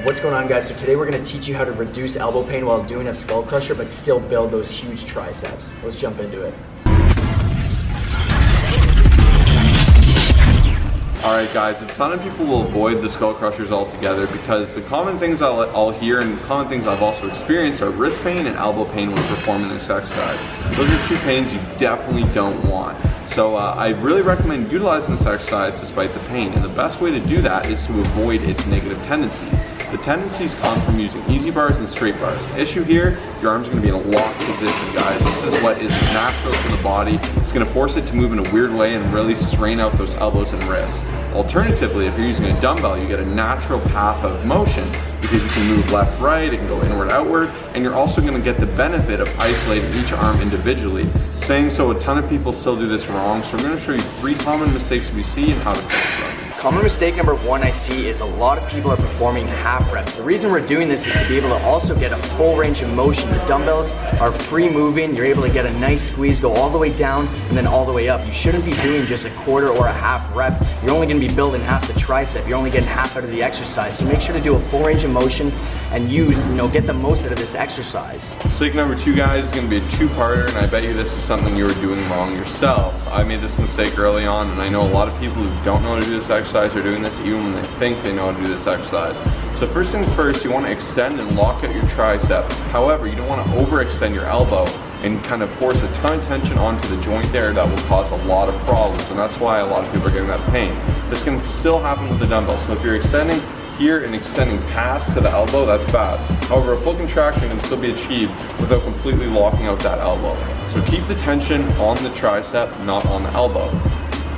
What's going on, guys? So today we're going to teach you how to reduce elbow pain while doing a skull crusher but still build those huge triceps. Let's jump into it. Alright guys, a ton of people will avoid the skull crushers altogether because the common things I'll hear and common things I've also experienced are wrist pain and elbow pain when performing this exercise. Those are two pains you definitely don't want. So I really recommend utilizing this exercise despite the pain, and the best way to do that is to avoid its negative tendencies. The tendencies come from using easy bars and straight bars. The issue here, your arm's gonna be in a locked position, guys. This is what is natural to the body. It's gonna force it to move in a weird way and really strain out those elbows and wrists. Alternatively, if you're using a dumbbell, you get a natural path of motion because you can move left, right, it can go inward, outward, and you're also gonna get the benefit of isolating each arm individually. Saying so, a ton of people still do this wrong, so I'm gonna show you 3 common mistakes we see and how to fix them. Common mistake number 1 I see is a lot of people are performing half reps. The reason we're doing this is to be able to also get a full range of motion. The dumbbells are free moving, you're able to get a nice squeeze, go all the way down and then all the way up. You shouldn't be doing just a quarter or a half rep. You're only gonna be building half the tricep. You're only getting half out of the exercise. So make sure to do a full range of motion and use, get the most out of this exercise. Mistake number 2, guys, is gonna be a 2-parter, and I bet you this is something you were doing wrong yourselves. I made this mistake early on, and I know a lot of people who don't know how to do this exercise are doing this even when they think they know how to do this exercise. So first things first, you want to extend and lock out your tricep. However, you don't want to overextend your elbow and kind of force a ton of tension onto the joint there. That will cause a lot of problems, and that's why a lot of people are getting that pain. This can still happen with the dumbbell. So if you're extending here and extending past to the elbow, that's bad. However, a full contraction can still be achieved without completely locking out that elbow. So keep the tension on the tricep, not on the elbow.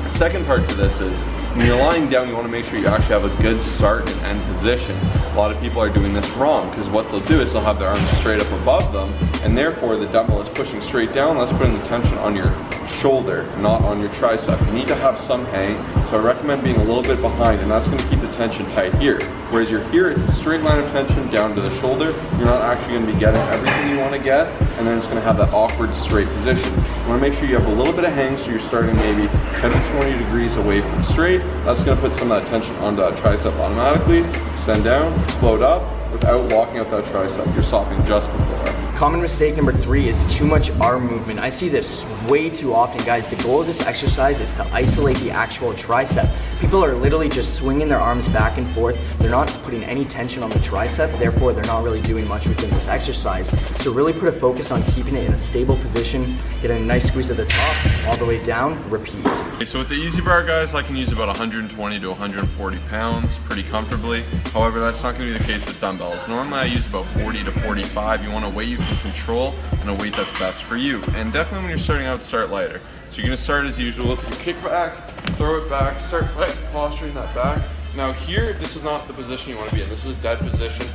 The second part to this is, when you're lying down, you want to make sure you actually have a good start and end position. A lot of people are doing this wrong because what they'll do is they'll have their arms straight up above them, and therefore the dumbbell is pushing straight down. That's putting the tension on your shoulder, not on your tricep. You need to have some hang, so I recommend being a little bit behind, and that's going to keep the tension tight here. Whereas you're here, it's a straight line of tension down to the shoulder. You're not actually going to be getting everything you want to get, and then it's going to have that awkward straight position. You want to make sure you have a little bit of hang, so you're starting maybe 10 to 20 degrees away from straight. That's going to put some of that tension onto that tricep automatically. Extend down, explode up, without locking out that tricep. You're stopping just before. Common mistake number 3 is too much arm movement. I see this way too often, guys. The goal of this exercise is to isolate the actual tricep. People are literally just swinging their arms back and forth. They're not putting any tension on the tricep, therefore they're not really doing much within this exercise. So really put a focus on keeping it in a stable position, getting a nice squeeze at the top, all the way down, repeat. Okay, so with the easy bar, guys, I can use about 120 to 140 pounds pretty comfortably. However, that's not going to be the case with dumbbells. Normally I use about 40 to 45. You want a weight you can control and a weight that's best for you. And definitely when you're starting out, start lighter. So you're going to start as usual with your kick back, throw it back, start by posturing that back. Now here, this is not the position you want to be in. This is a dead position.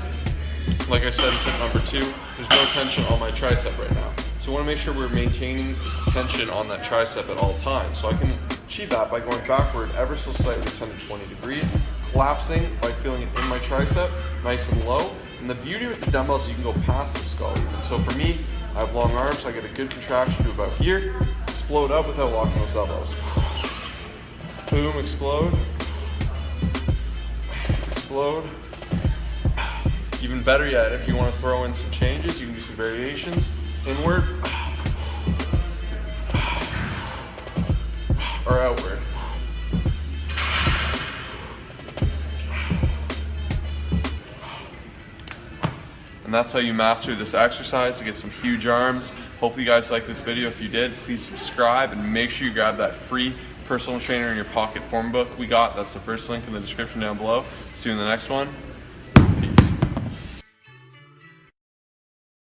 Like I said in tip number 2, there's no tension on my tricep right now. So we want to make sure we're maintaining tension on that tricep at all times. So I can achieve that by going backward ever so slightly 10 to 20 degrees, collapsing by feeling it in my tricep, nice and low. And the beauty with the dumbbells is you can go past the skull. And so for me, I have long arms, so I get a good contraction to about here, explode up without locking those elbows. Boom, explode. Explode. Even better yet, if you want to throw in some changes, you can do some variations. Inward or outward. And that's how you master this exercise to get some huge arms. Hopefully you guys like this video. If you did, please subscribe and make sure you grab that free personal trainer in your pocket form book we got. That's the first link in the description down below. See you in the next one.